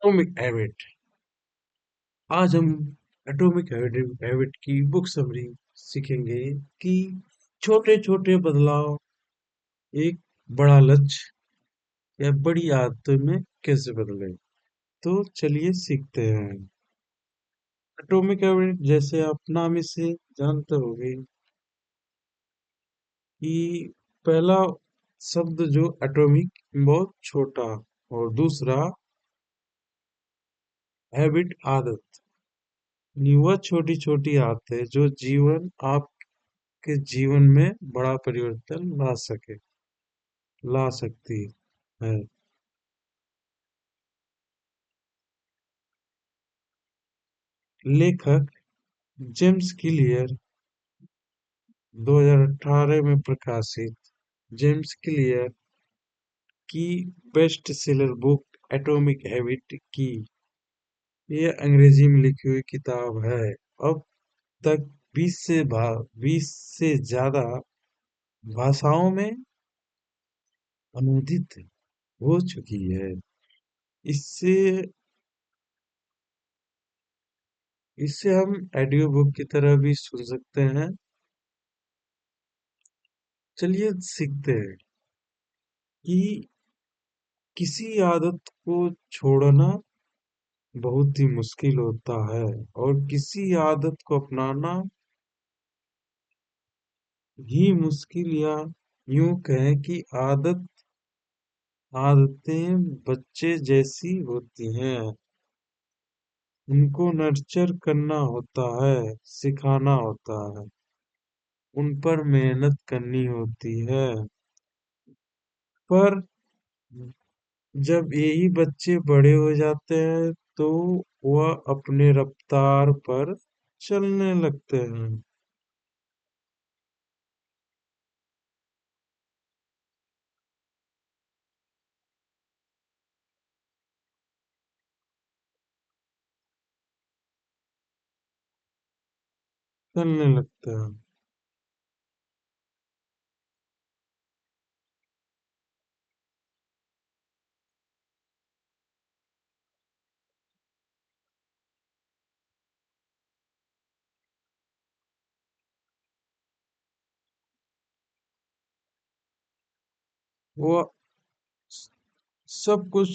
Atomic habit. आज हम atomic habit की बुक समरी सीखेंगे कि छोटे छोटे बदलाव एक बड़ा लक्ष्य या बड़ी आदतों में कैसे बदले। तो चलिए सीखते हैं। एटॉमिक हैबिट जैसे आप नाम से जानते होंगे कि पहला शब्द जो एटॉमिक बहुत छोटा और दूसरा हैबिट आदत। वह छोटी छोटी आदतें जो जीवन आपके जीवन में बड़ा परिवर्तन ला सकती है। लेखक जेम्स क्लियर 2018 में प्रकाशित जेम्स क्लियर की best seller book atomic habit की यह अंग्रेजी में लिखी हुई किताब है। अब तक 20 से ज्यादा भाषाओं में अनुदित हो चुकी है। इससे इससे हम ऑडियो बुक की तरह भी सुन सकते हैं। चलिए सीखते हैं कि किसी आदत को छोड़ना बहुत ही मुश्किल होता है और किसी आदत को अपनाना ही मुश्किल, या यूं कहें कि आदतें बच्चे जैसी होती हैं। उनको नर्चर करना होता है, सिखाना होता है, उन पर मेहनत करनी होती है। पर जब यही बच्चे बड़े हो जाते हैं तो वह अपने रफ्तार पर चलने लगते हैं। चलने लगते हैं। वो सब कुछ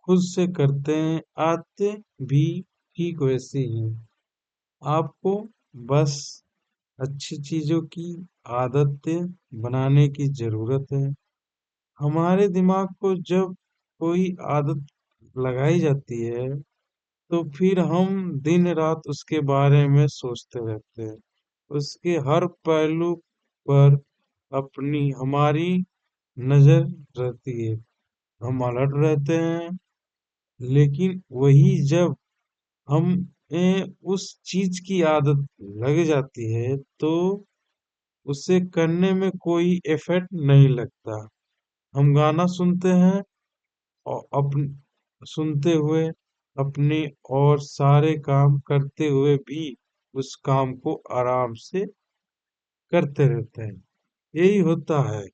खुद से करते हैं, आदतें भी ठीक वैसी हैं। आपको बस अच्छी चीजों की आदतें बनाने की जरूरत है। हमारे दिमाग को जब कोई आदत लगाई जाती है तो फिर हम दिन रात उसके बारे में सोचते रहते हैं। उसके हर पहलू पर अपनी हमारी नजर रहती है। हम अलर्ट रहते हैं। लेकिन वही जब हम उस चीज की आदत लग जाती है तो उसे करने में कोई इफेक्ट नहीं लगता। हम गाना सुनते हैं और सुनते हुए अपने और सारे काम करते हुए भी उस काम को आराम से करते रहते हैं। यही होता है।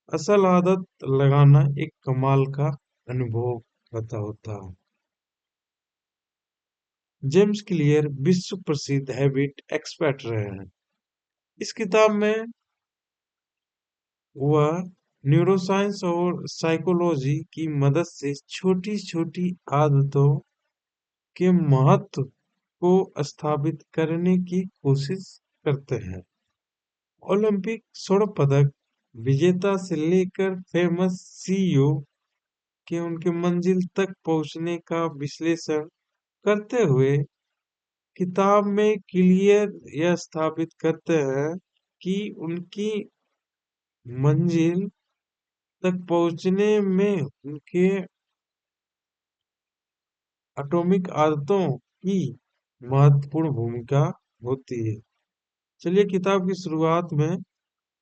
असल आदत लगाना एक कमाल का अनुभव पता होता है। जेम्स क्लियर विश्व प्रसिद्ध हैबिट एक्सपर्ट रहे हैं। इस किताब में वह न्यूरोसाइंस और साइकोलॉजी की मदद से छोटी छोटी आदतों के महत्व को स्थापित करने की कोशिश करते हैं। ओलंपिक स्वर्ण पदक विजेता से लेकर फेमस सीईओ के उनके मंजिल तक पहुंचने का विश्लेषण करते हुए किताब में क्लियर यह स्थापित करते हैं कि उनकी मंजिल तक पहुंचने में उनके एटॉमिक आदतों की महत्वपूर्ण भूमिका होती है। चलिए किताब की शुरुआत में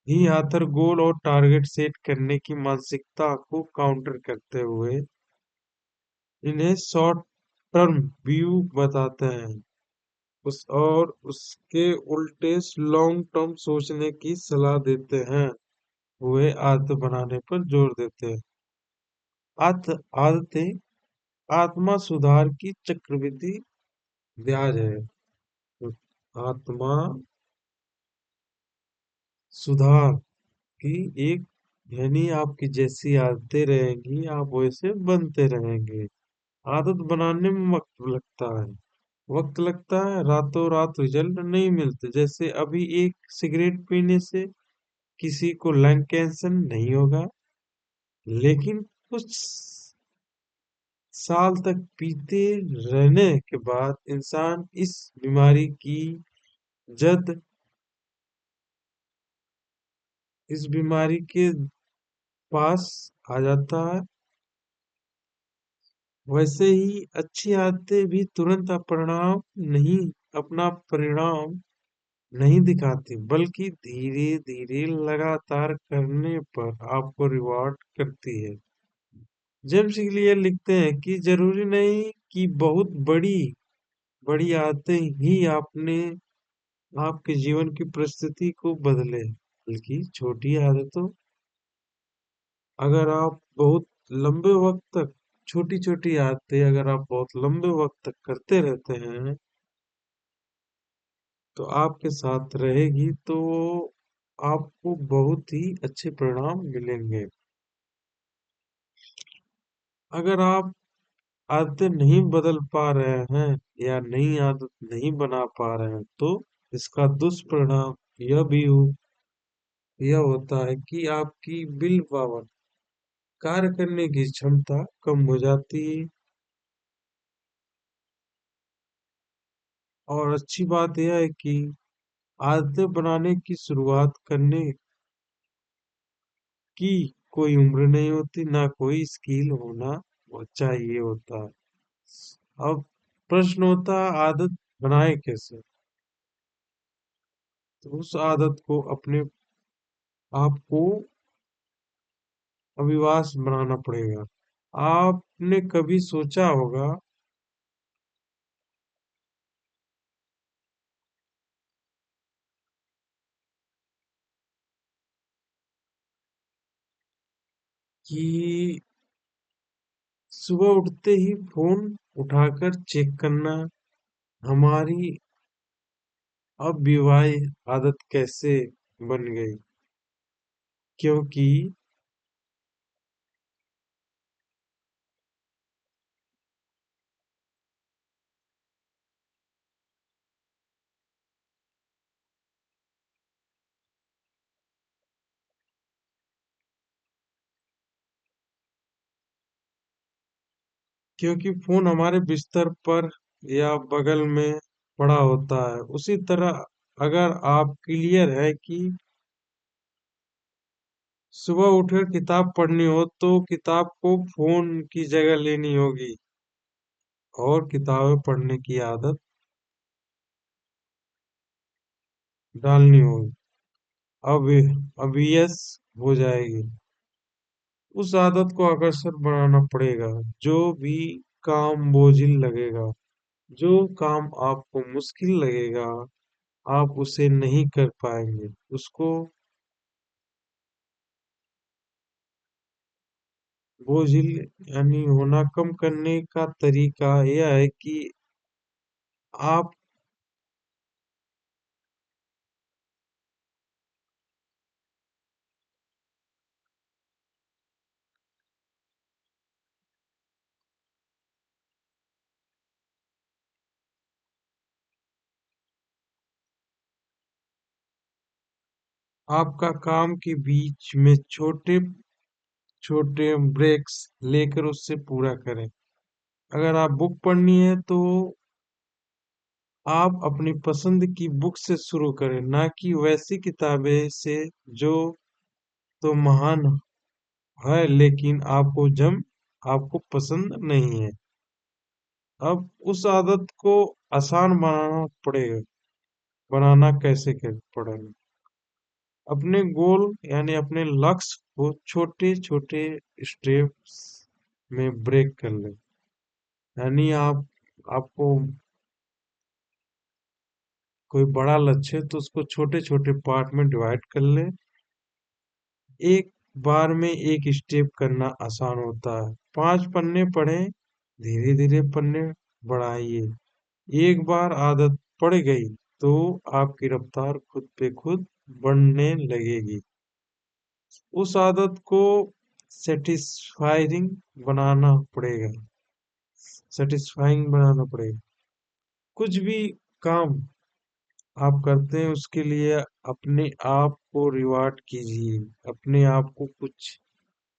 ही आथर गोल और टारगेट सेट करने की मानसिकता को काउंटर करते हुए इन्हें शॉर्ट टर्म व्यू बताते हैं। उसके उल्टे लॉन्ग टर्म सोचने की सलाह देते हैं। वे आदत बनाने पर जोर देते हैं। आदतें आत्मा सुधार की चक्रवृद्धि ब्याज है। तो आत्मा सुधार की एक यानी आपकी जैसी आदतें रहेंगी आप वैसे बनते रहेंगे। आदत बनाने में वक्त लगता है। वक्त लगता है, रातों रात रिजल्ट नहीं मिलते। जैसे अभी एक सिगरेट पीने से किसी को लंग कैंसर नहीं होगा, लेकिन कुछ साल तक पीते रहने के बाद इंसान इस बीमारी की जद इस बीमारी के पास आ जाता है। वैसे ही अच्छी आदतें भी तुरंत अपना परिणाम नहीं दिखाती, बल्कि धीरे धीरे लगातार करने पर आपको रिवॉर्ड करती है। जेम्स क्लियर लिखते हैं कि जरूरी नहीं कि बहुत बड़ी बड़ी आदतें ही आपने आपके जीवन की परिस्थिति को बदले, बल्कि छोटी आदतों अगर आप बहुत लंबे वक्त तक छोटी छोटी आदतें अगर आप बहुत लंबे वक्त तक करते रहते हैं तो आपके साथ रहेगी तो आपको बहुत ही अच्छे परिणाम मिलेंगे। अगर आप आदतें नहीं बदल पा रहे हैं या नई आदत नहीं बना पा रहे हैं तो इसका दुष्परिणाम यह भी यह होता है कि आपकी विल पावर कार्य करने की क्षमता कम हो जाती है। और अच्छी बात यह है कि आदतें बनाने की शुरुआत करने की कोई उम्र नहीं होती, ना कोई स्किल होना वो चाहिए होता है। अब प्रश्न होता है आदत बनाए कैसे? तो उस आदत को अपने आप को अविश्वास बनाना पड़ेगा। आपने कभी सोचा होगा कि सुबह उठते ही फोन उठाकर चेक करना हमारी अविवाहित आदत कैसे बन गई? क्योंकि फोन हमारे बिस्तर पर या बगल में पड़ा होता है। उसी तरह अगर आप क्लियर है कि सुबह उठकर किताब पढ़नी हो तो किताब को फोन की जगह लेनी होगी और किताबें पढ़ने की आदत डालनी होगी। अब अभ्यस हो जाएगी। उस आदत को आकर्षक बनाना पड़ेगा। जो भी काम बोझिल लगेगा, जो काम आपको मुश्किल लगेगा, आप उसे नहीं कर पाएंगे। उसको बोझिल यानी होना कम करने का तरीका यह है कि आप आपका काम के बीच में छोटे छोटे ब्रेक्स लेकर उससे पूरा करें। अगर आप बुक पढ़नी है तो आप अपनी पसंद की बुक से शुरू करें, ना कि वैसी किताबें से जो तो महान है लेकिन आपको पसंद नहीं है। अब उस आदत को आसान बनाना पड़ेगा। बनाना कैसे कर पड़ेगा? अपने गोल यानी अपने लक्ष्य को छोटे छोटे स्टेप्स में ब्रेक कर ले। यानी आपको कोई बड़ा लक्ष्य है तो उसको छोटे छोटे पार्ट में डिवाइड कर ले। एक बार में एक स्टेप करना आसान होता है। 5 पन्ने पढ़ें धीरे धीरे पढ़ने बढ़ाइए। एक बार आदत पड़ गई तो आपकी रफ्तार खुद पे खुद बढ़ने लगेगी। उस आदत को सेटिस्फाइंग बनाना पड़ेगा। सेटिस्फाइंग बनाना पड़ेगा। कुछ भी काम आप करते हैं उसके लिए अपने आप को रिवार्ड कीजिए। अपने आप को कुछ,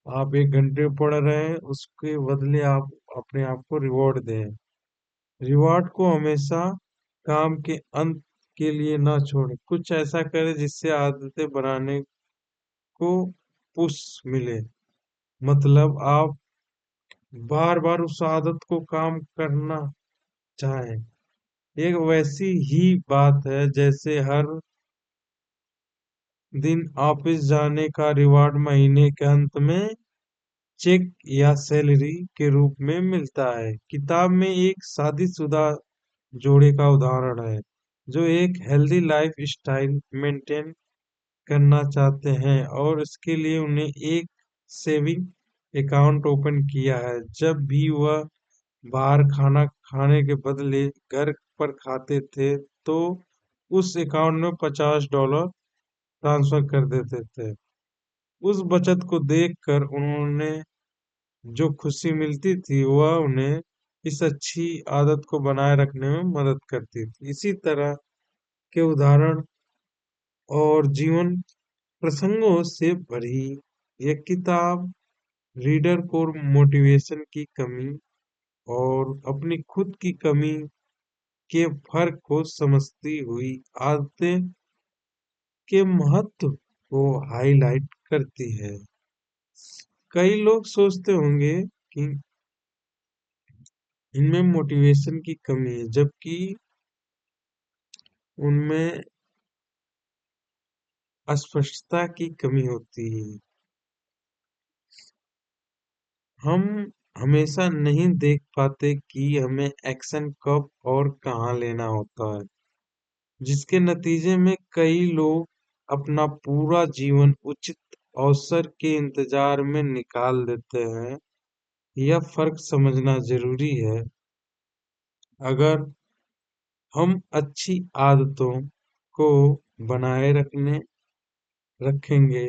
आप 1 घंटे पढ़ रहे हैं उसके बदले आप अपने आप को रिवॉर्ड दें। रिवॉर्ड को हमेशा काम के अंत के लिए ना छोड़ें। कुछ ऐसा करें जिससे आदतें बनाने को पुश मिले। मतलब आप बार बार उस आदत को काम करना चाहें। एक वैसी ही बात है जैसे हर दिन ऑफिस जाने का रिवॉर्ड महीने के अंत में चेक या सैलरी के रूप में मिलता है। किताब में एक शादीशुदा जोड़े का उदाहरण है जो एक हेल्दी लाइफ स्टाइल मेंटेन करना चाहते हैं और इसके लिए उन्हें एक सेविंग अकाउंट ओपन किया है। जब भी वह बाहर खाना खाने के बदले घर पर खाते थे तो उस अकाउंट में $50 ट्रांसफर कर देते थे। उस बचत को देखकर उन्होंने जो खुशी मिलती थी वह उन्हें इस अच्छी आदत को बनाए रखने में मदद करती थी। इसी तरह के उदाहरण और जीवन प्रसंगों से भरी यह किताब रीडर को मोटिवेशन की कमी और अपनी खुद की कमी के फर्क को समझती हुई आदतें के महत्व को हाईलाइट करती है। कई लोग सोचते होंगे कि इनमें मोटिवेशन की कमी है, जबकि उनमें अस्पष्टता की कमी होती है। हम हमेशा नहीं देख पाते कि हमें एक्शन कब और कहाँ लेना होता है, जिसके नतीजे में कई लोग अपना पूरा जीवन उचित अवसर के इंतजार में निकाल देते हैं। यह फर्क समझना जरूरी है। अगर हम अच्छी आदतों को बनाए रखेंगे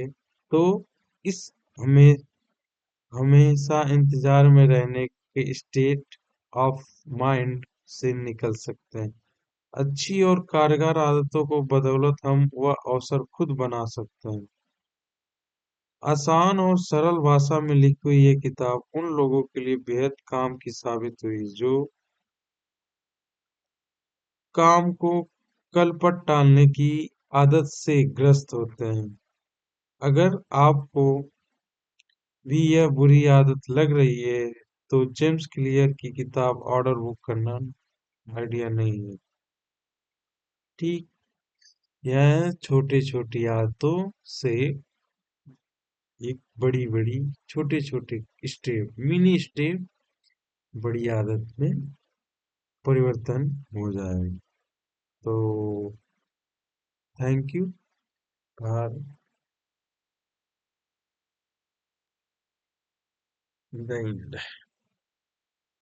तो इस हमें हमेशा इंतजार में रहने के स्टेट ऑफ माइंड से निकल सकते हैं। अच्छी और कारगर आदतों को बदौलत हम वह अवसर खुद बना सकते हैं। आसान और सरल भाषा में लिखी हुई ये किताब उन लोगों के लिए बेहद काम की साबित हुई जो काम को कल पर टालने की आदत से ग्रस्त होते हैं। अगर आपको भी यह बुरी आदत लग रही है तो जेम्स क्लियर की किताब ऑर्डर बुक करना आइडिया नहीं है। ठीक, यह छोटी छोटी आदतों से एक बड़ी बड़ी छोटे छोटे स्टेप, मिनी स्टेप, बड़ी आदत में परिवर्तन हो जाएगा। तो थैंक यू। और नहीं